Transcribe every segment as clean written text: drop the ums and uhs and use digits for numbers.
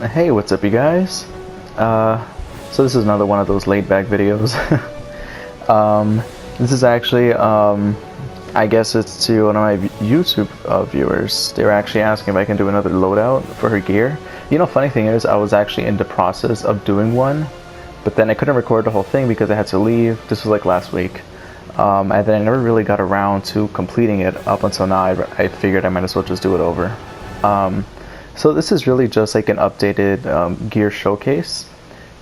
Hey, what's up, you guys? So this is another one of those laid back videos. This is actually, I guess it's to one of my YouTube viewers. They were actually asking if I can do another loadout for her gear. You know, funny thing is, I was actually in the process of doing one, but then I couldn't record the whole thing because I had to leave. This was like last week. And then I never really got around to completing it up until now. I figured I might as well just do it over. So this is really just like an updated gear showcase.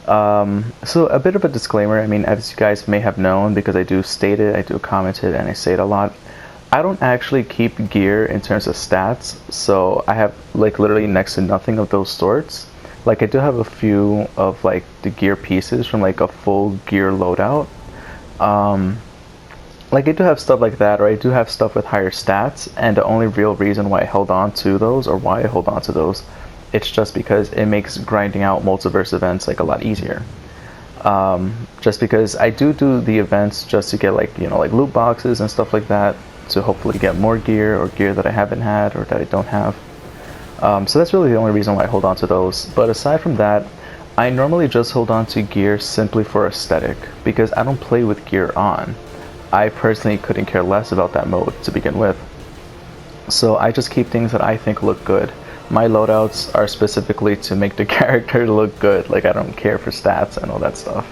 So a bit of a disclaimer, I mean, as you guys may have known, because I do state it, I do comment it, and I say it a lot, I don't actually keep gear in terms of stats, so I have like literally next to nothing of those sorts. Like I do have a few of like the gear pieces from like a full gear loadout. Like I do have stuff like that, or I do have stuff with higher stats, and the only real reason why I held on to those, or why I hold on to those, it's just because it makes grinding out multiverse events like a lot easier. Just because I do the events just to get like, you know, like loot boxes and stuff like that, to hopefully get more gear, or gear that I haven't had or that I don't have. So that's really the only reason why I hold on to those. But aside from that, I normally just hold on to gear simply for aesthetic, because I don't play with gear on. I personally couldn't care less about that mode to begin with. So I just keep things that I think look good. My loadouts are specifically to make the character look good. Like I don't care for stats and all that stuff.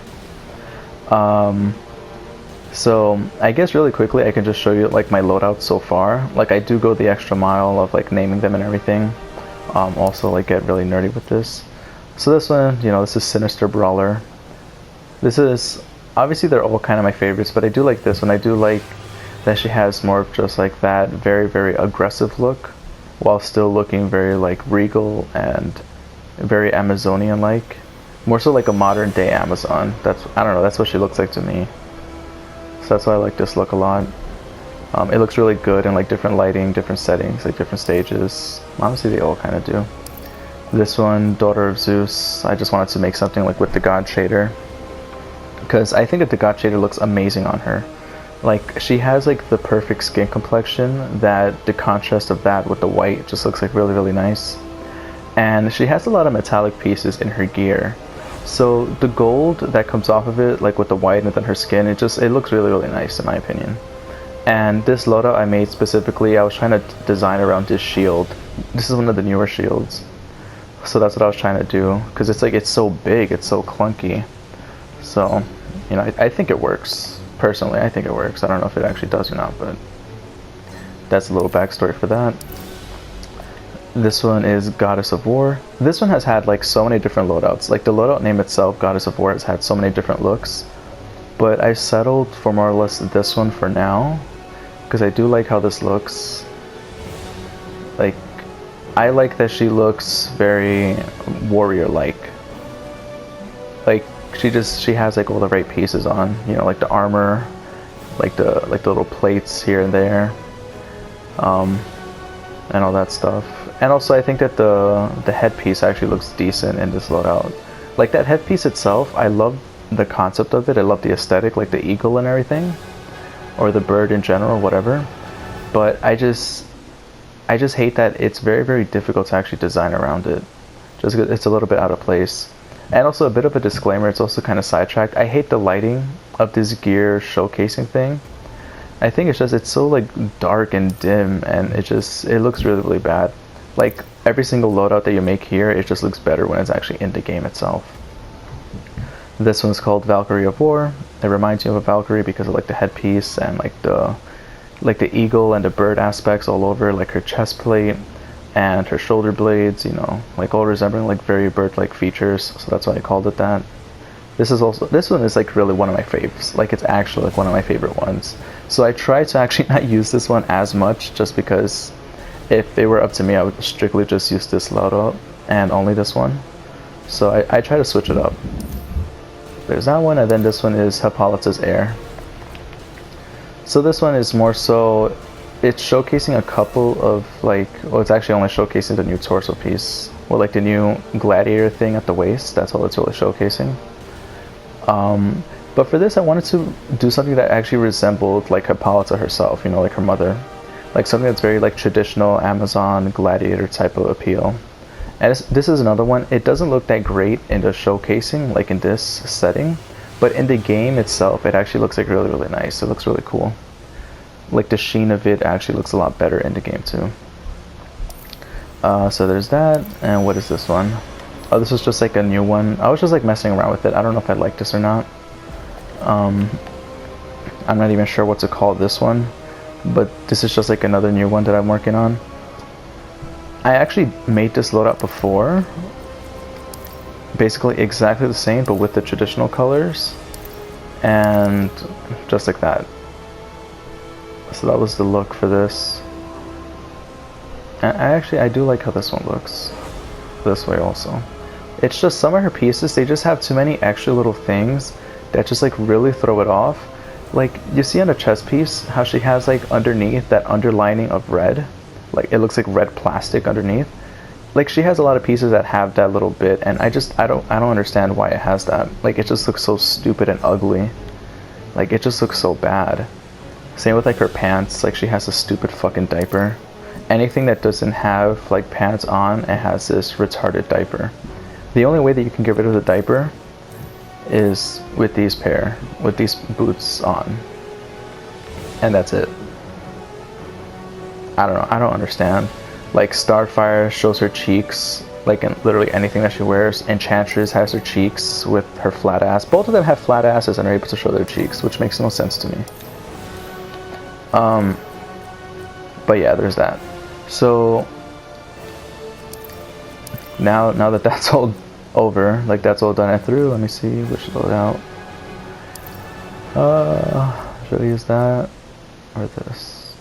So I guess really quickly I can just show you like my loadouts so far. Like I do go the extra mile of like naming them and everything. Also like get really nerdy with this. So this one, you know, this is Sinister Brawler. This is, obviously they're all kind of my favorites, but I do like this one. I do like that she has more of just like that very, very aggressive look, while still looking very like regal and very Amazonian like. More so like a modern day Amazon. That's, I don't know, that's what she looks like to me. So that's why I like this look a lot. It looks really good in like different lighting, different settings, like different stages. Honestly, they all kind of do. This one, Daughter of Zeus, I just wanted to make something like with the God shader, because I think that the God shader looks amazing on her. Like she has like the perfect skin complexion, that the contrast of that with the white just looks like really, really nice. And she has a lot of metallic pieces in her gear, so the gold that comes off of it, like with the white and then her skin, it looks really, really nice in my opinion. And this loadout I made specifically, I was trying to design around this shield. This is one of the newer shields, so that's what I was trying to do, because it's like, it's so big, it's so clunky. So, you know, I think it works. Personally, I think it works. I don't know if it actually does or not, but that's a little backstory for that. This one is Goddess of War. This one has had like so many different loadouts. Like the loadout name itself, Goddess of War, has had so many different looks, but I settled for more or less this one for now, because I do like how this looks. Like, I like that she looks very warrior-like. Like, she has like all the right pieces on, you know, like the armor, like the little plates here and there, and all that stuff. And also I think that the headpiece actually looks decent in this loadout. Like that headpiece itself, I love the concept of it. I love the aesthetic, like the eagle and everything, or the bird in general, whatever. But I just hate that it's very, very difficult to actually design around it. Just 'cause it's a little bit out of place. And also a bit of a disclaimer, it's also kind of sidetracked. I hate the lighting of this gear showcasing thing. I think it's so like dark and dim, and it looks really, really bad. Like every single loadout that you make here, it just looks better when it's actually in the game itself. This one's called Valkyrie of War. It reminds me of a Valkyrie because of like the headpiece and like the eagle and the bird aspects all over, like her chest plate and her shoulder blades, you know, like all resembling like very bird-like features, so that's why I called it that. This one is like really one of my faves. Like it's actually like one of my favorite ones. So I try to actually not use this one as much, just because if they were up to me, I would strictly just use this loadout and only this one. So I try to switch it up. There's that one, and then this one is Hippolyta's Heir. So this one is more so, it's showcasing a couple of like, well, it's actually only showcasing the new torso piece, or like the new gladiator thing at the waist. That's all it's really showcasing. But for this, I wanted to do something that actually resembled like Hippolyta herself, you know, like her mother, like something that's very like traditional Amazon gladiator type of appeal. And this is another one. It doesn't look that great in the showcasing, like in this setting, but in the game itself, it actually looks like really, really nice. It looks really cool. Like the sheen of it actually looks a lot better in the game too. So there's that, and what is this one? Oh, this is just like a new one. I was just like messing around with it. I don't know if I like this or not. I'm not even sure what to call this one, but this is just like another new one that I'm working on. I actually made this loadout before, basically exactly the same but with the traditional colors, and just like that. So that was the look for this. And I do like how this one looks this way also. It's just some of her pieces, they just have too many extra little things that just like really throw it off. Like you see on the chest piece how she has like underneath that underlining of red, like it looks like red plastic underneath. Like she has a lot of pieces that have that little bit, and I don't understand why it has that. Like it just looks so stupid and ugly. Like it just looks so bad. Same with like her pants, like she has a stupid fucking diaper. Anything that doesn't have like pants on, it has this retarded diaper. The only way that you can get rid of the diaper is with these boots on, and that's it. I don't know, I don't understand. Like Starfire shows her cheeks, like in literally anything that she wears. Enchantress has her cheeks with her flat ass. Both of them have flat asses and are able to show their cheeks, which makes no sense to me. But yeah, there's that. So now that that's all over, like that's all done and through, let me see which loadout. Should I use that or this?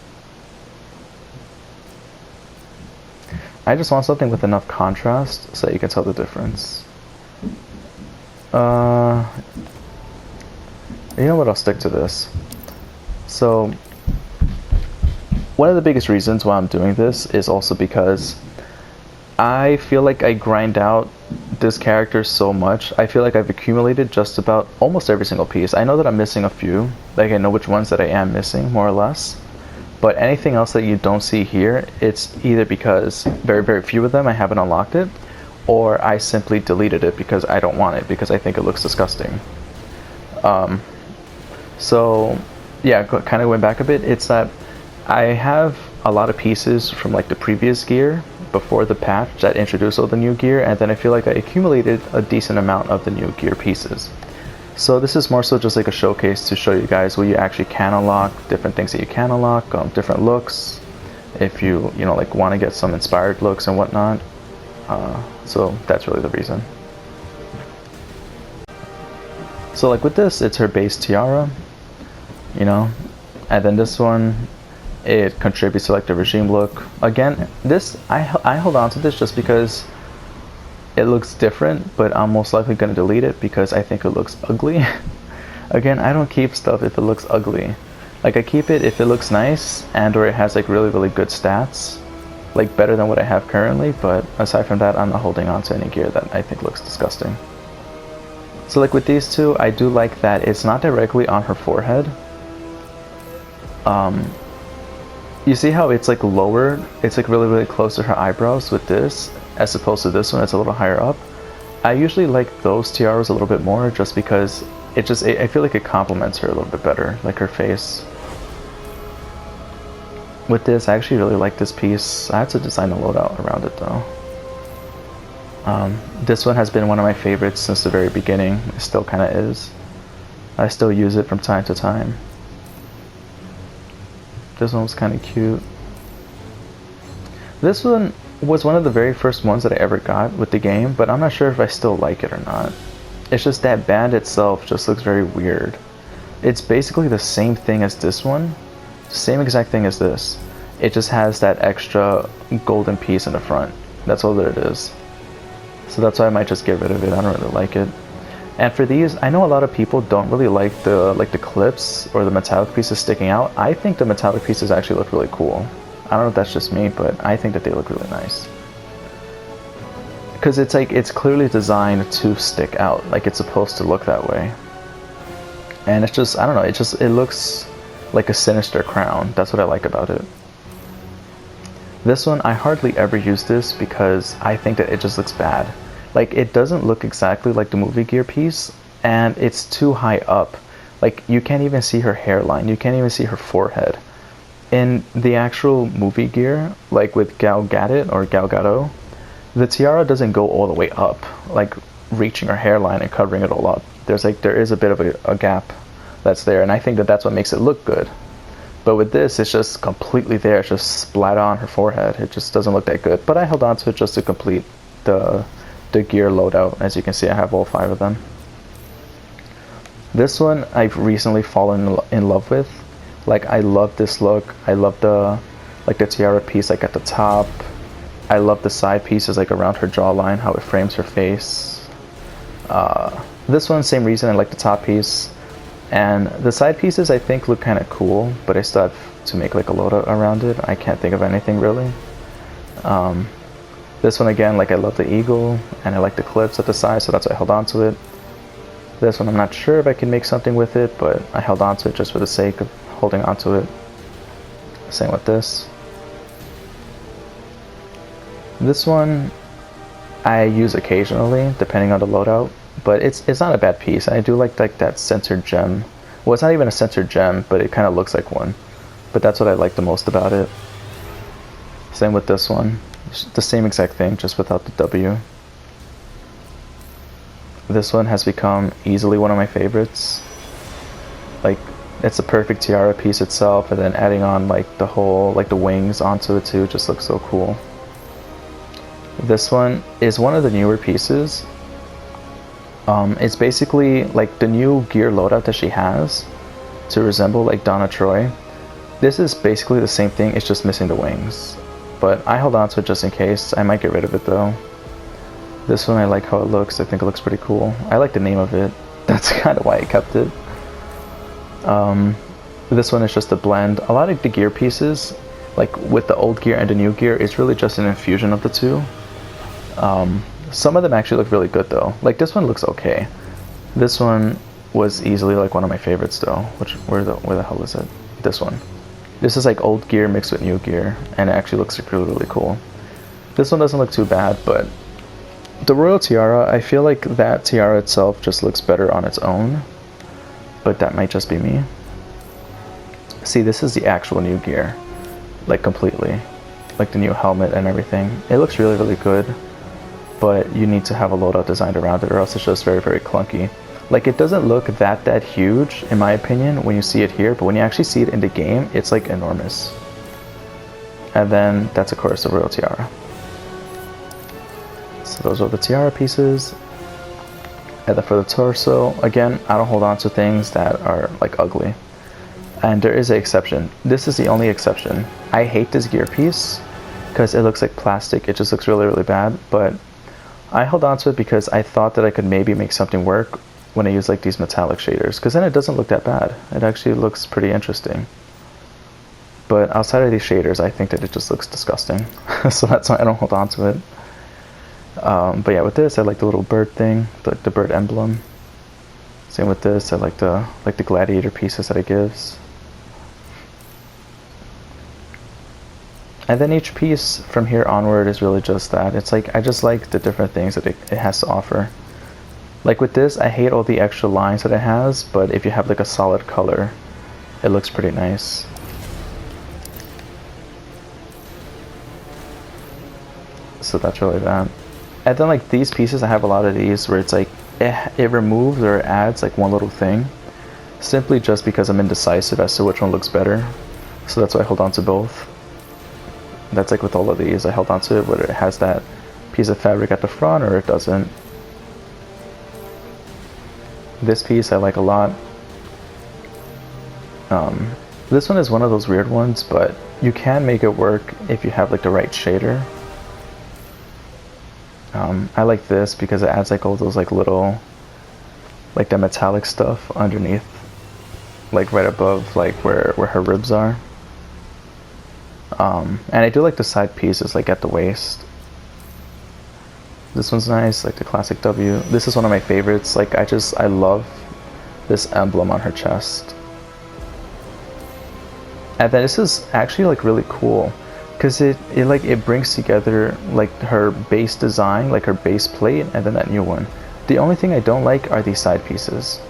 I just want something with enough contrast so you can tell the difference. You know what, I'll stick to this. So one of the biggest reasons why I'm doing this is also because I feel like I grind out this character so much. I feel like I've accumulated just about almost every single piece. I know that I'm missing a few, like I know which ones that I am missing more or less, but anything else that you don't see here, it's either because very, very few of them I haven't unlocked it, or I simply deleted it because I don't want it, because I think it looks disgusting. So yeah, kind of going back a bit, it's that I have a lot of pieces from like the previous gear before the patch that introduced all the new gear, and then I feel like I accumulated a decent amount of the new gear pieces. So this is more so just like a showcase to show you guys what you actually can unlock, different things that you can unlock, different looks, if you know, like want to get some inspired looks and whatnot. So that's really the reason. So like with this, it's her base tiara, you know, and then this one, it contributes to like the regime look. Again, this I hold on to this just because it looks different, but I'm most likely going to delete it because I think it looks ugly. Again, I don't keep stuff if it looks ugly. Like I keep it if it looks nice and or it has like really, really good stats, like better than what I have currently, but aside from that, I'm not holding on to any gear that I think looks disgusting. So like with these two, I do like that it's not directly on her forehead. You see how it's like lower, it's like really, really close to her eyebrows with this, as opposed to this one, it's a little higher up. I usually like those tiaras a little bit more just because I feel like it complements her a little bit better, like her face. With this, I actually really like this piece. I had to design a loadout around it though. This one has been one of my favorites since the very beginning. It still kind of is. I still use it from time to time. This one was kind of cute. This one was one of the very first ones that I ever got with the game, but I'm not sure if I still like it or not. It's just that band itself just looks very weird. It's basically the same thing as this one, same exact thing as this. It just has that extra golden piece in the front. That's all that it is. So that's why I might just get rid of it. I don't really like it. And for these, I know a lot of people don't really like the clips or the metallic pieces sticking out. I think the metallic pieces actually look really cool. I don't know if that's just me, but I think that they look really nice. Because it's like, it's clearly designed to stick out. Like it's supposed to look that way. And it's just, I don't know, it looks like a sinister crown. That's what I like about it. This one, I hardly ever use this because I think that it just looks bad. Like, it doesn't look exactly like the movie gear piece, and it's too high up. Like, you can't even see her hairline, you can't even see her forehead. In the actual movie gear, like with Gal Gadot or Gal Gadot, the tiara doesn't go all the way up, like reaching her hairline and covering it all up. There is a bit of a gap that's there, and I think that that's what makes it look good. But with this, it's just completely there. It's just splat on her forehead. It just doesn't look that good. But I held on to it just to complete the gear loadout. As you can see, I have all 5 of them. This one I've recently fallen in love with. Like, I love this look. I love the tiara piece like at the top. I love the side pieces like around her jawline, how it frames her face. This one, same reason, I like the top piece. And the side pieces I think look kind of cool, but I still have to make like a loadout around it. I can't think of anything really. This one again, like I love the eagle, and I like the clips at the side, so that's why I held on to it. This one I'm not sure if I can make something with it, but I held on to it just for the sake of holding on to it. Same with this. This one I use occasionally, depending on the loadout. But it's not a bad piece. I do like that centered gem. Well, it's not even a centered gem, but it kind of looks like one. But that's what I like the most about it. Same with this one. It's the same exact thing, just without the W. This one has become easily one of my favorites. Like, it's a perfect tiara piece itself, and then adding on like the whole, like the wings onto it too, just looks so cool. This one is one of the newer pieces. It's basically like the new gear loadout that she has to resemble like Donna Troy. This is basically the same thing, it's just missing the wings. But I held on to it just in case. I might get rid of it though. This one I like how it looks. I think it looks pretty cool. I like the name of it. That's kind of why I kept it. This one is just a blend. A lot of the gear pieces, like with the old gear and the new gear, is really just an infusion of the two. Some of them actually look really good though. Like this one looks okay. This one was easily like one of my favorites though. Where the hell is it? This one. This is like old gear mixed with new gear, and it actually looks really, really cool. This one doesn't look too bad, but the Royal Tiara, I feel like that tiara itself just looks better on its own. But that might just be me. See, this is the actual new gear. Like completely. Like the new helmet and everything. It looks really, really good. But you need to have a loadout designed around it, or else it's just very, very clunky. Like, it doesn't look that huge, in my opinion, when you see it here, but when you actually see it in the game, it's like enormous. And then that's of course the Royal Tiara. So those are the tiara pieces. And then for the torso, again, I don't hold on to things that are like ugly. And there is an exception. This is the only exception. I hate this gear piece because it looks like plastic. It just looks really, really bad. But I held on to it because I thought that I could maybe make something work when I use like these metallic shaders, because then it doesn't look that bad. It actually looks pretty interesting. But outside of these shaders, I think that it just looks disgusting. So that's why I don't hold on to it. But yeah, with this, I like the little bird thing, the bird emblem. Same with this, I like the gladiator pieces that it gives. And then each piece from here onward is really just that. It's like, I just like the different things that it has to offer. Like with this, I hate all the extra lines that it has, but if you have like a solid color, it looks pretty nice. So that's really that. And then like these pieces, I have a lot of these where it's like, it removes or adds like one little thing, simply just because I'm indecisive as to which one looks better. So that's why I hold on to both. That's like with all of these, I held on to it, whether it has that piece of fabric at the front or it doesn't. This piece I like a lot. This one is one of those weird ones, but you can make it work if you have like the right shader. I like this because it adds like all those like little, like the metallic stuff underneath, like right above like where her ribs are. And I do like the side pieces like at the waist. This one's nice, like the classic W. This is one of my favorites. Like I love this emblem on her chest. And then this is actually like really cool. because it brings together like her base design, like her base plate, and then that new one. The only thing I don't like are these side pieces,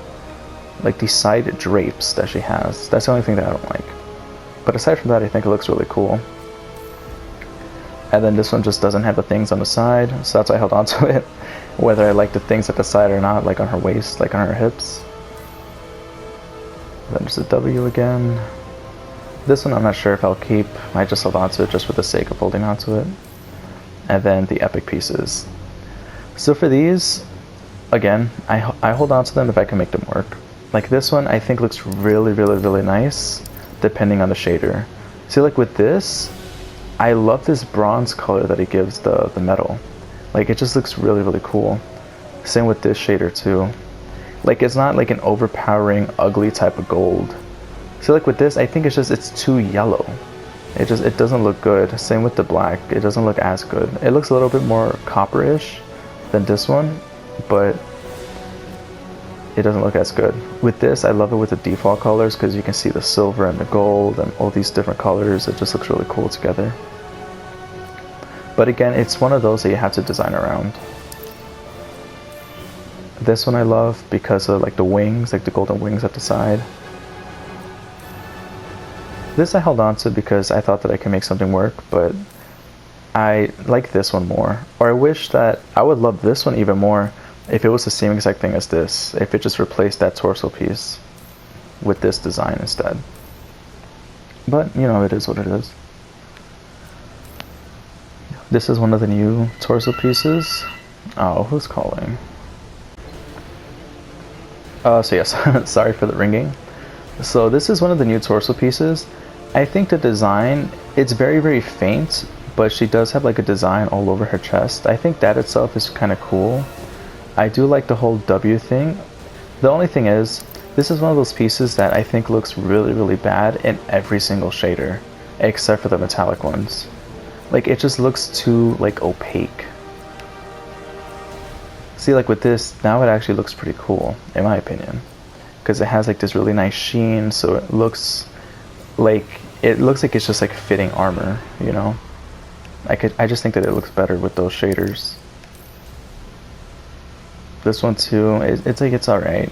like these side drapes that she has. That's the only thing that I don't like. But aside from that, I think it looks really cool. And then this one just doesn't have the things on the side, so that's why I held on to it. Whether I like the things at the side or not, like on her waist, like on her hips. Then there's a W again. This one I'm not sure if I'll keep. I just held on to it just for the sake of holding on to it. And then the epic pieces. So for these, again, I hold on to them if I can make them work. Like this one I think looks really, really, really nice, depending on the shader. See, like with this, I love this bronze color that it gives the metal. Like it just looks really, really cool. Same with this shader too. Like it's not like an overpowering, ugly type of gold. So like with this, I think it's too yellow. It doesn't look good. Same with the black. It doesn't look as good. It looks a little bit more copperish than this one, but it doesn't look as good. With this, I love it with the default colors because you can see the silver and the gold and all these different colors. It just looks really cool together. But again, it's one of those that you have to design around. This one I love because of like the wings, like the golden wings at the side. This I held on to because I thought that I could make something work, but I like this one more. Or I wish that I would love this one even more if it was the same exact thing as this, if it just replaced that torso piece with this design instead. But, you know, it is what it is. This is one of the new torso pieces. Oh, who's calling? So yes, sorry for the ringing. So this is one of the new torso pieces. I think the design, it's very, very faint, but she does have like a design all over her chest. I think that itself is kind of cool. I do like the whole W thing. The only thing is, this is one of those pieces that I think looks really, really bad in every single shader, except for the metallic ones. Like it just looks too like opaque. See, like with this, now it actually looks pretty cool, in my opinion. Because it has like this really nice sheen, so it looks like it's just like fitting armor, you know? I just think that it looks better with those shaders. This one too, it's like it's alright.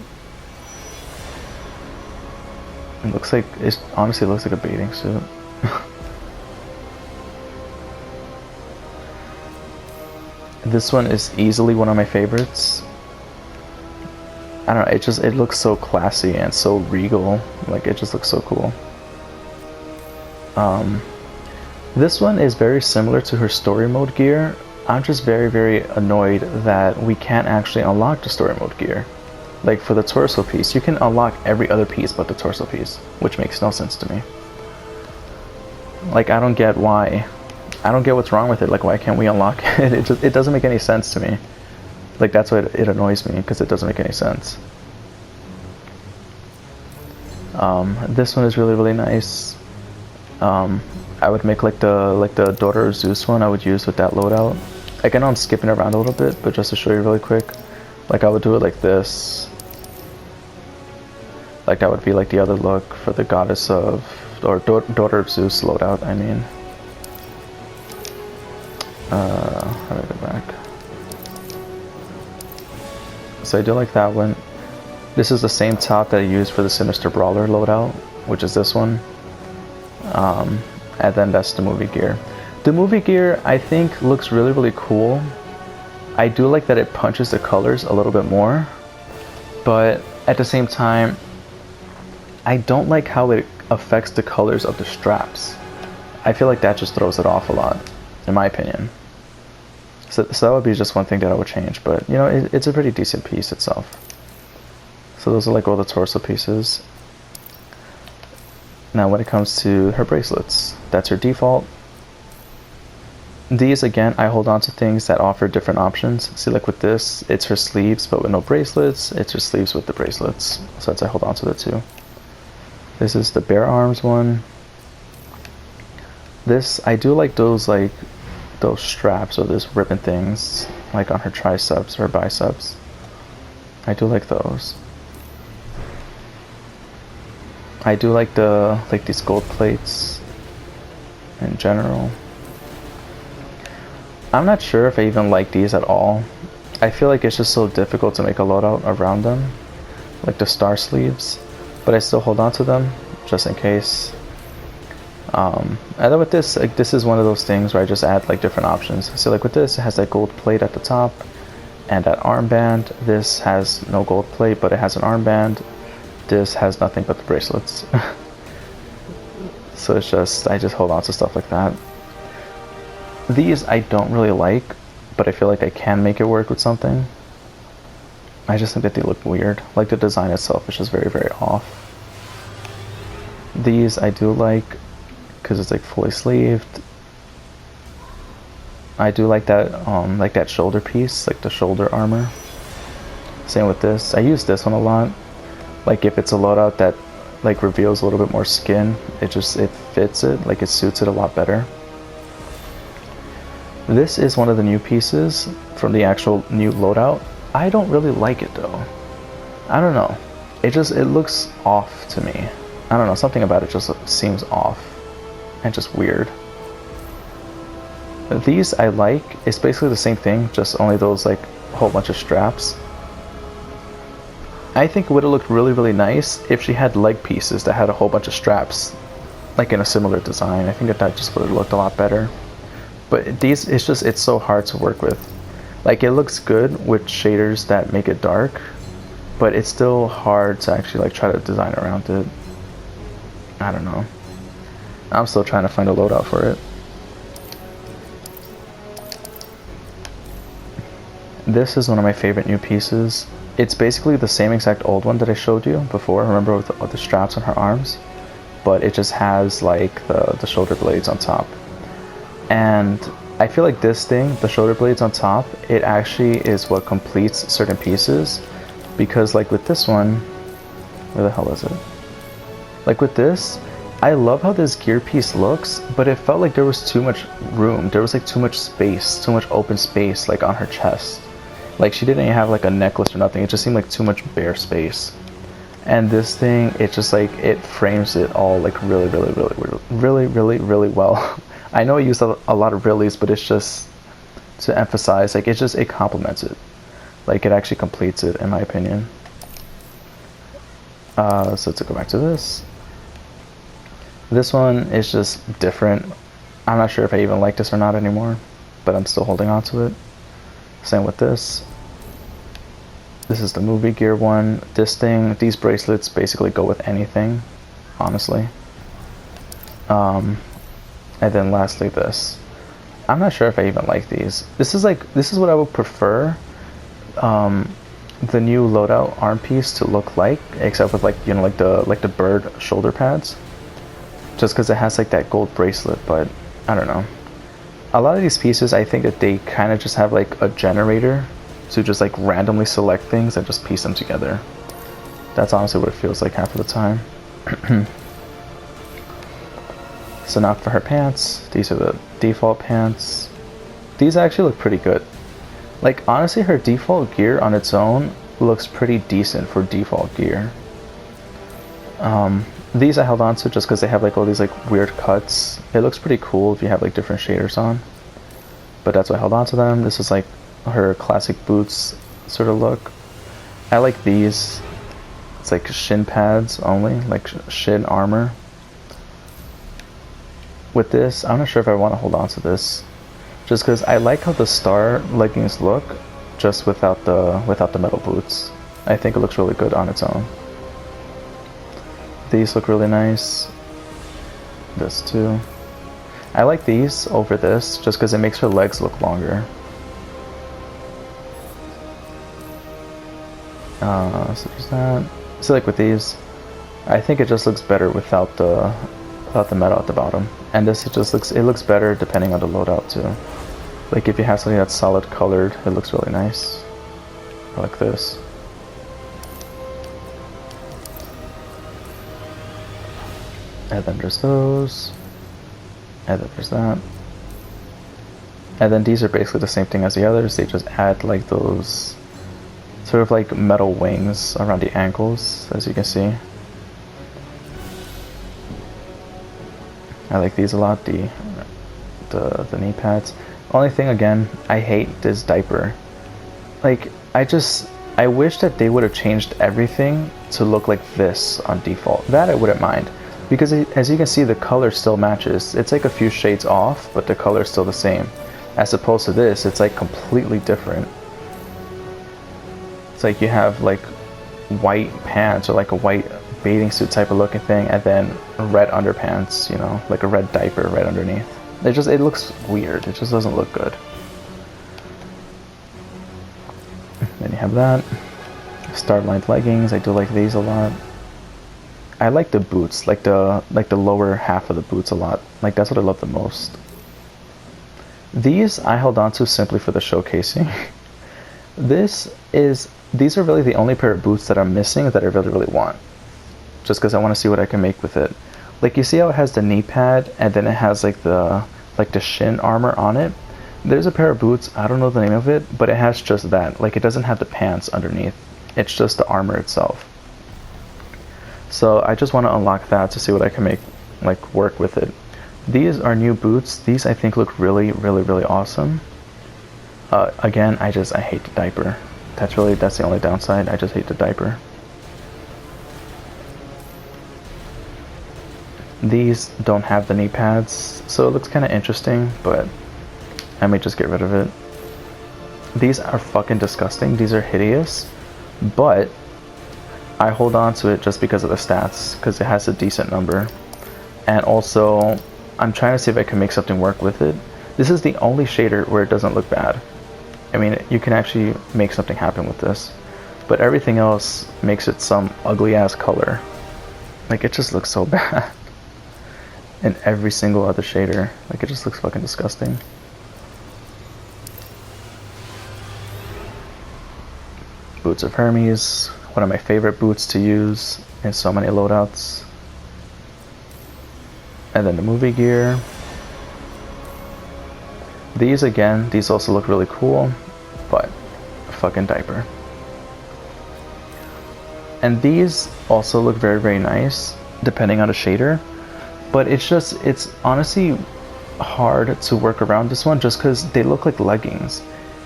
It looks like, it honestly looks like a bathing suit. This one is easily one of my favorites. I don't know, it looks so classy and so regal. Like it just looks so cool. This one is very similar to her story mode gear. I'm just very, very annoyed that we can't actually unlock the story mode gear. Like for the torso piece, you can unlock every other piece but the torso piece, which makes no sense to me. Like I don't get why. I don't get what's wrong with it. Like why can't we unlock it? It doesn't make any sense to me. Like that's why it annoys me, because it doesn't make any sense. This one is really, really nice. I would make like the Daughter of Zeus one I would use with that loadout. Like I know I'm skipping around a little bit, but just to show you really quick, like I would do it like this. Like that would be like the other look for the Goddess of, or Daughter of Zeus loadout, I mean. How do I go back? So I do like that one. This is the same top that I used for the Sinister Brawler loadout, which is this one. And then that's the movie gear. The movie gear I think looks really, really cool. I do like that it punches the colors a little bit more, but at the same time, I don't like how it affects the colors of the straps. I feel like that just throws it off a lot, in my opinion. So that would be just one thing that I would change, but you know, it's a pretty decent piece itself. So those are like all the torso pieces. Now when it comes to her bracelets, that's her default. These again, I hold on to things that offer different options. See, like with this, it's her sleeves but with no bracelets. It's her sleeves with the bracelets. So that's I hold on to that too. This is the bare arms one. This, I do like those straps or those ribbon things, like on her triceps or biceps. I do like those. I do like these gold plates in general. I'm not sure if I even like these at all. I feel like it's just so difficult to make a loadout around them, like the star sleeves, but I still hold on to them just in case. And then with this, like, this is one of those things where I just add like different options. So like with this, it has that gold plate at the top and that armband. This has no gold plate, but it has an armband. This has nothing but the bracelets. So it's just, I just hold on to stuff like that. These I don't really like, but I feel like I can make it work with something. I just think that they look weird. Like the design itself is just very, very off. These I do like, because it's like fully sleeved. I do like that shoulder piece, like the shoulder armor. Same with this. I use this one a lot. Like if it's a loadout that like reveals a little bit more skin, it fits it, like it suits it a lot better. This is one of the new pieces from the actual new loadout. I don't really like it though. I don't know. It looks off to me. I don't know, something about it just seems off and just weird. These I like. It's basically the same thing, just only those like a whole bunch of straps. I think it would have looked really, really nice if she had leg pieces that had a whole bunch of straps, like in a similar design. I think that just would have looked a lot better. But these, it's so hard to work with. Like it looks good with shaders that make it dark, but it's still hard to actually like try to design around it. I don't know. I'm still trying to find a loadout for it. This is one of my favorite new pieces. It's basically the same exact old one that I showed you before, remember, with the straps on her arms, but it just has like the shoulder blades on top. And I feel like this thing, the shoulder blades on top, it actually is what completes certain pieces, because like with this one, where the hell is it? Like with this, I love how this gear piece looks, but it felt like there was too much room. There was like too much space, too much open space like on her chest. Like she didn't even have like a necklace or nothing. It just seemed like too much bare space. And this thing, it just like, it frames it all like really, really, really, really, really, really well. I know I use a lot of reallys, but it's just to emphasize, like it complements it. Like it actually completes it, in my opinion. So to go back to this. This one is just different. I'm not sure if I even like this or not anymore, but I'm still holding on to it. Same with this. This is the movie gear one. This thing, these bracelets basically go with anything, honestly. And then lastly this. I'm not sure if I even like these. This is what I would prefer the new loadout arm piece to look like, except with like, you know, like the bird shoulder pads. Just because it has like that gold bracelet, but I don't know. A lot of these pieces, I think that they kind of just have like a generator to just like randomly select things and just piece them together. That's honestly what it feels like half of the time. So now for her pants, these are the default pants. These actually look pretty good. Like honestly, her default gear on its own looks pretty decent for default gear. These I held on to just because they have like all these like weird cuts. It looks pretty cool if you have like different shaders on. But that's why I held on to them. This is like her classic boots sort of look. I like these. It's like shin pads only, like shin armor. With this, I'm not sure if I want to hold on to this, just because I like how the star leggings look, just without the metal boots. I think it looks really good on its own. These look really nice. This too. I like these over this just because it makes her legs look longer. So there's that. So like with these, I think it just looks better without the metal at the bottom. And this, it looks better depending on the loadout too. Like if you have something that's solid colored, it looks really nice. Like this. And then there's those. And then there's that. And then these are basically the same thing as the others. They just add like those sort of like metal wings around the ankles, as you can see. I like these a lot, the knee pads. Only thing, again, I hate this diaper. Like, I wish that they would have changed everything to look like this on default. That I wouldn't mind. Because as you can see, the color still matches. It's like a few shades off, but the color is still the same. As opposed to this, it's like completely different. It's like you have like white pants or like a white bathing suit type of looking thing, and then red underpants, you know, like a red diaper right underneath. It looks weird. It just doesn't look good. Then you have that. Starlight leggings. I do like these a lot. I like the boots, like the lower half of the boots a lot. Like that's what I love the most. These I held on to simply for the showcasing. These are really the only pair of boots that I'm missing that I really want. Just because I want to see what I can make with it. Like you see how it has the knee pad and then it has like the shin armor on it. There's a pair of boots, I don't know the name of it, but it has just that. Like it doesn't have the pants underneath. It's just the armor itself. So I just want to unlock that to see what I can make, like work with it. These are new boots. These I think look really awesome. Again, I hate the diaper. That's the only downside. I just hate the diaper. These don't have the knee pads, so it looks kind of interesting, but I may just get rid of it. These are fucking disgusting. These are hideous, but I hold on to it just because of the stats, because it has a decent number. And also, I'm trying to see if I can make something work with it. This is the only shader where it doesn't look bad. I mean, you can actually make something happen with this. But everything else makes it some ugly ass color. Like, it just looks so bad. In every single other shader. Like, it just looks fucking disgusting. Boots of Hermes. One of my favorite boots to use in so many loadouts. And then the movie gear. These also look really cool, but a fucking diaper. And these also look very nice, depending on the shader. But it's honestly hard to work around this one just because they look like leggings.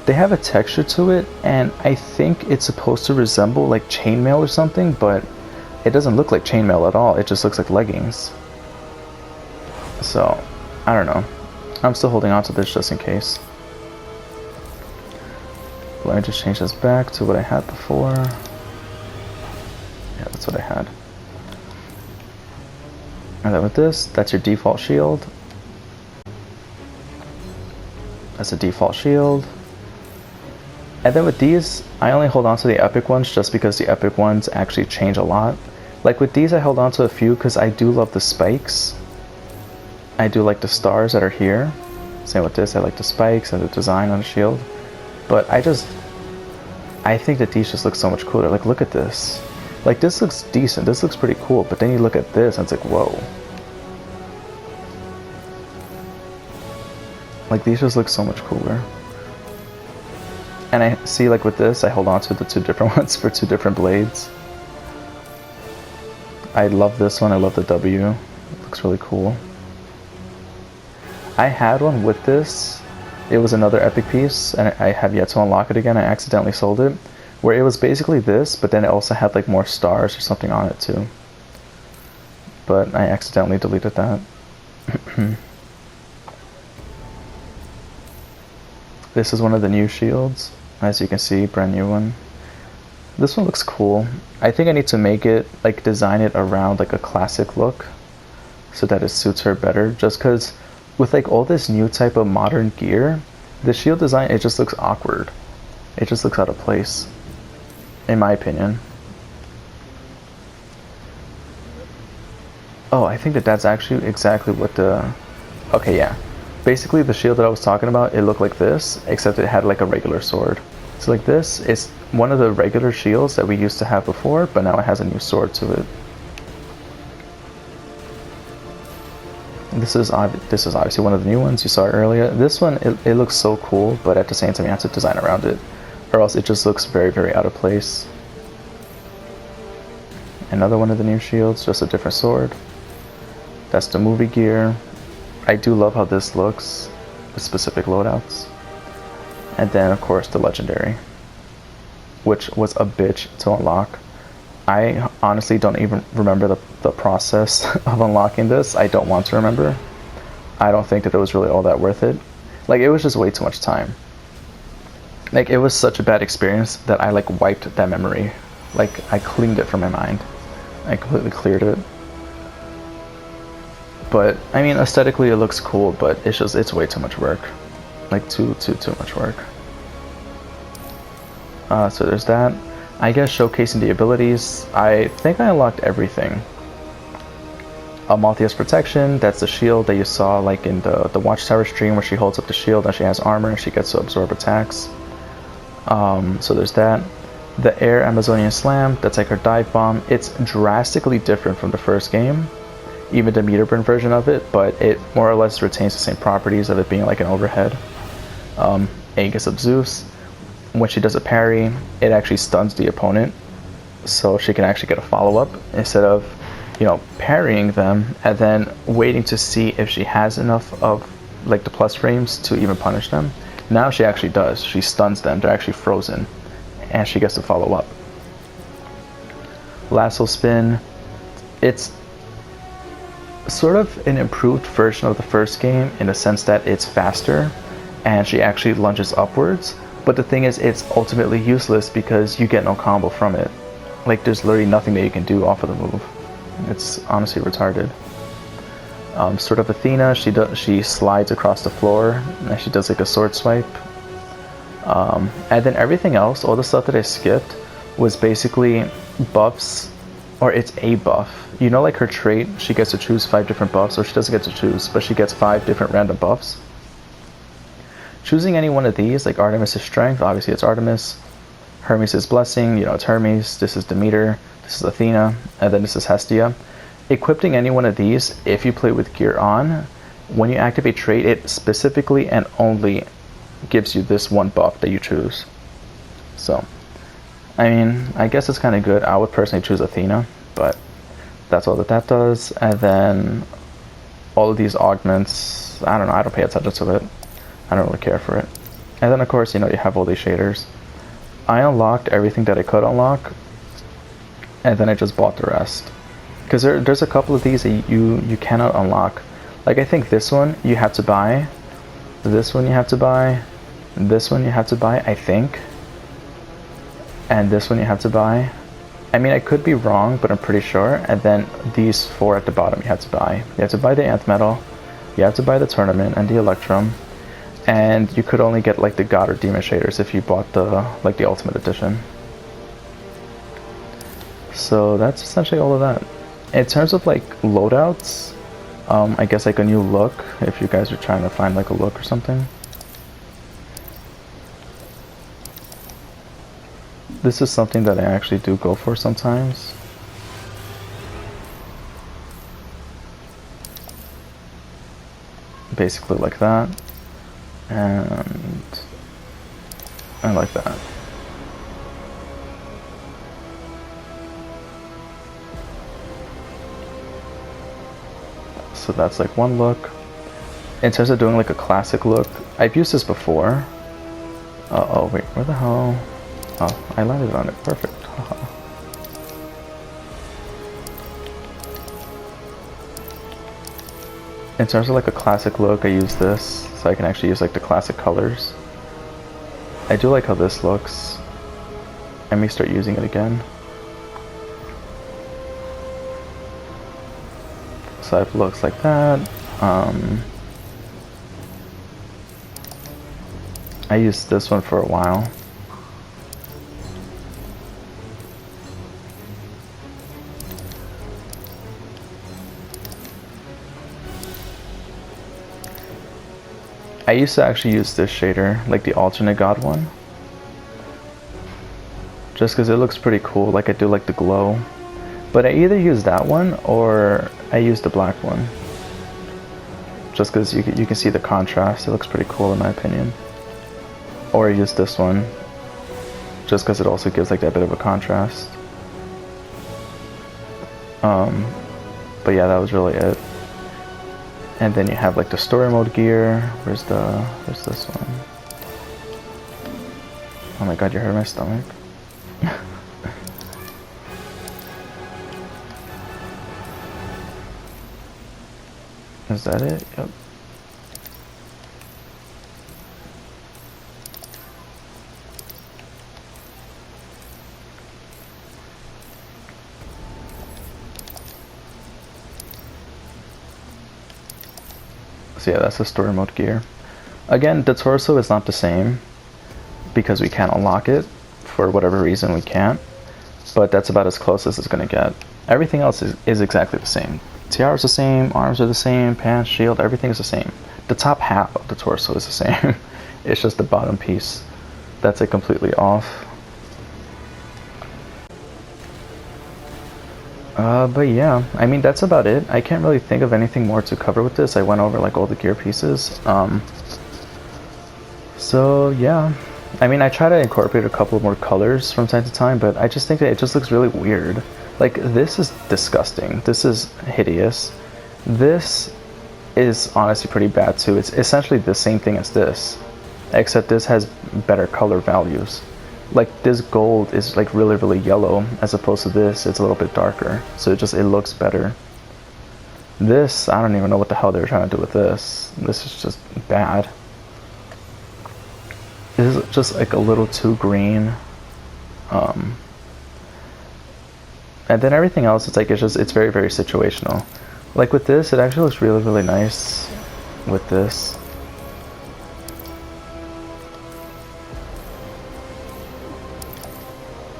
They have a texture to it, and I think it's supposed to resemble like chainmail or something, but it doesn't look like chainmail at all. It just looks like leggings. So, I don't know. I'm still holding on to this just in case. Let me just change this back to what I had before. Yeah, that's what I had. And then with this, that's your default shield. That's a default shield. And then with these, I only hold on to the epic ones just because the epic ones actually change a lot. Like with these, I held on to a few because I do love the spikes. I do like the stars that are here. Same with this, I like the spikes and the design on the shield. But I think that these just look so much cooler. Like, look at this. Like, this looks decent, this looks pretty cool, but then you look at this and it's like, whoa. Like, these just look so much cooler. And I see, like with this, I hold on to the two different ones for two different blades. I love this one, I love the W. It looks really cool. I had one with this. It was another epic piece, and I have yet to unlock it again. I accidentally sold it. Where it was basically this, but then it also had like more stars or something on it too. But I accidentally deleted that. This is one of the new shields. As you can see, brand new one. This one looks cool. I think I need to make it, like design it around like a classic look so that it suits her better. Just because with like all this new type of modern gear, the shield design, it just looks awkward. It just looks out of place, in my opinion. Oh, I think that that's actually exactly what the... Okay, yeah. Basically, the shield that I was talking about, it looked like this, except it had like a regular sword. So like this, it's one of the regular shields that we used to have before, but now it has a new sword to it. This is obviously one of the new ones you saw earlier. This one, it looks so cool, but at the same time you have to design around it, or else it just looks very out of place. Another one of the new shields, just a different sword. That's the movie gear. I do love how this looks. specific loadouts. And then of course the legendary, which was a bitch to unlock. I honestly don't even remember the process of unlocking this. I don't want to remember. I don't think that it was really all that worth it. Like, it was just way too much time. Like, it was such a bad experience that I like wiped that memory. Like, I cleaned it from my mind. I completely cleared it. But I mean, aesthetically it looks cool, but it's way too much work. Like, too much work. So there's that. I guess showcasing the abilities. I think I unlocked everything. Malthia's protection, that's the shield that you saw like in the Watchtower stream where she holds up the shield and she has armor and she gets to absorb attacks. So there's that. The air Amazonian slam, that's like her dive bomb. It's drastically different from the first game, even the meter burn version of it, but it more or less retains the same properties of it being like an overhead. Aegis of Zeus, when she does a parry, it actually stuns the opponent, so she can actually get a follow-up instead of, you know, parrying them and then waiting to see if she has enough of like the plus frames to even punish them. Now she actually does. She stuns them. They're actually frozen, and she gets to follow up. Lasso spin. It's sort of an improved version of the first game in the sense that it's faster and she actually lunges upwards. But the thing is, it's ultimately useless because you get no combo from it. Like, there's literally nothing that you can do off of the move. It's honestly retarded. Sword of Athena, she slides across the floor and she does like a sword swipe. And then everything else, all the stuff that I skipped, was basically buffs, or it's a buff. You know, like her trait, she gets to choose 5 different buffs, or she doesn't get to choose, but she gets 5 different random buffs. Choosing any one of these, like Artemis' strength, obviously it's Artemis. Hermes' blessing, you know, it's Hermes. This is Demeter. This is Athena, and then this is Hestia. Equipping any one of these, if you play with gear on, when you activate trait, it specifically and only gives you this one buff that you choose. So, I mean, I guess it's kind of good. I would personally choose Athena, but that's all that does. And then all of these augments, I don't know, I don't pay attention to it. I don't really care for it. And then of course, you know, you have all these shaders. I unlocked everything that I could unlock, and then I just bought the rest. Because there's a couple of these that you cannot unlock. Like, I think this one you have to buy, this one you have to buy, this one you have to buy, I think, and this one you have to buy. I mean, I could be wrong, but I'm pretty sure. And then these 4 at the bottom you have to buy. You have to buy the Nth Metal, you have to buy the Tournament and the Electrum, and you could only get like the God or Demon shaders if you bought the Ultimate Edition. So that's essentially all of that. In terms of like loadouts, I guess like a new look, if you guys are trying to find like a look or something. This is something that I actually do go for sometimes. Basically like that. And like that. So that's like one look. In terms of doing like a classic look, I've used this before. Oh wait, where the hell? Oh, I landed on it, perfect. In terms of like a classic look, I use this, so I can actually use like the classic colors. I do like how this looks. I may start using it again. So I have looks like that. I used this one for a while. I used to actually use this shader, like the alternate God one. Just because it looks pretty cool, like I do like the glow. But I either use that one or I use the black one. Just because you can see the contrast, it looks pretty cool in my opinion. Or I use this one, just because it also gives like that bit of a contrast. But yeah, that was really it. And then you have like the story mode gear. Where's this one? Oh my god, you hurt my stomach. Is that it? Yep. So yeah, that's the story mode gear. Again, the torso is not the same because we can't unlock it for whatever reason we can't, but that's about as close as it's gonna get. Everything else is exactly the same. Tiara's the same, arms are the same, pants, shield, everything is the same. The top half of the torso is the same. It's just the bottom piece that's like completely off. But yeah, I mean, that's about it. I can't really think of anything more to cover with this. I went over like all the gear pieces. So yeah, I mean, I try to incorporate a couple more colors from time to time, but I just think that it just looks really weird. Like, this is disgusting. This is hideous. This is honestly pretty bad too. It's essentially the same thing as this, except this has better color values. Like, this gold is like really, really yellow, as opposed to this, it's a little bit darker. So it looks better. This, I don't even know what the hell they're trying to do with this. This is just bad. This is just like a little too green. And then everything else, it's like, it's very, very situational. Like with this, it actually looks really, really nice with this.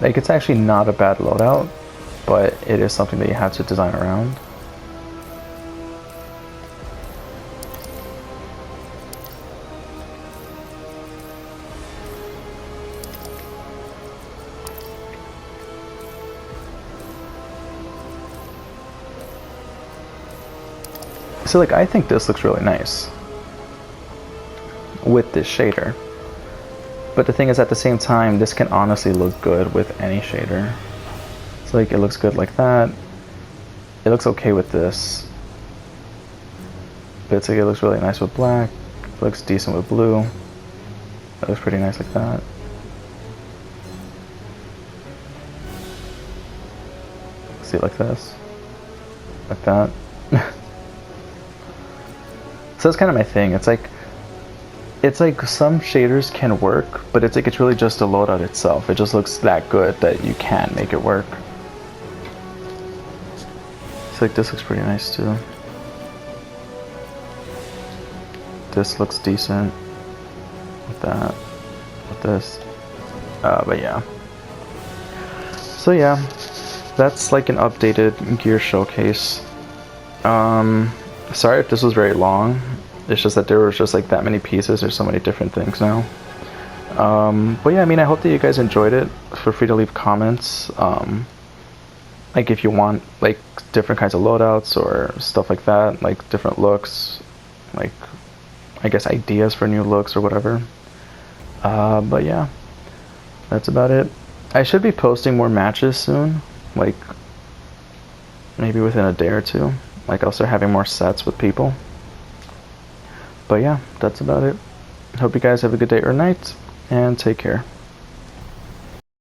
Like, it's actually not a bad loadout, but it is something that you have to design around. So like, I think this looks really nice with this shader. But the thing is, at the same time, this can honestly look good with any shader. So like, it looks good like that. It looks okay with this. But it's like, it looks really nice with black. It looks decent with blue. That looks pretty nice like that. See it like this. Like that. So that's kind of my thing. It's like some shaders can work, but it's like, it's really just the loadout itself. It just looks that good that you can make it work. So like, this looks pretty nice too. This looks decent with that, with this. But yeah. So yeah, that's like an updated gear showcase. Sorry if this was very long. It's just that there was just like that many pieces. There's so many different things now. But yeah, I mean, I hope that you guys enjoyed it. Feel free to leave comments. Like, if you want like different kinds of loadouts or stuff like that, like different looks, like, I guess, ideas for new looks or whatever. But yeah, that's about it. I should be posting more matches soon, like maybe within a day or two. Like, I'll start having more sets with people. But yeah, that's about it. Hope you guys have a good day or night, and take care.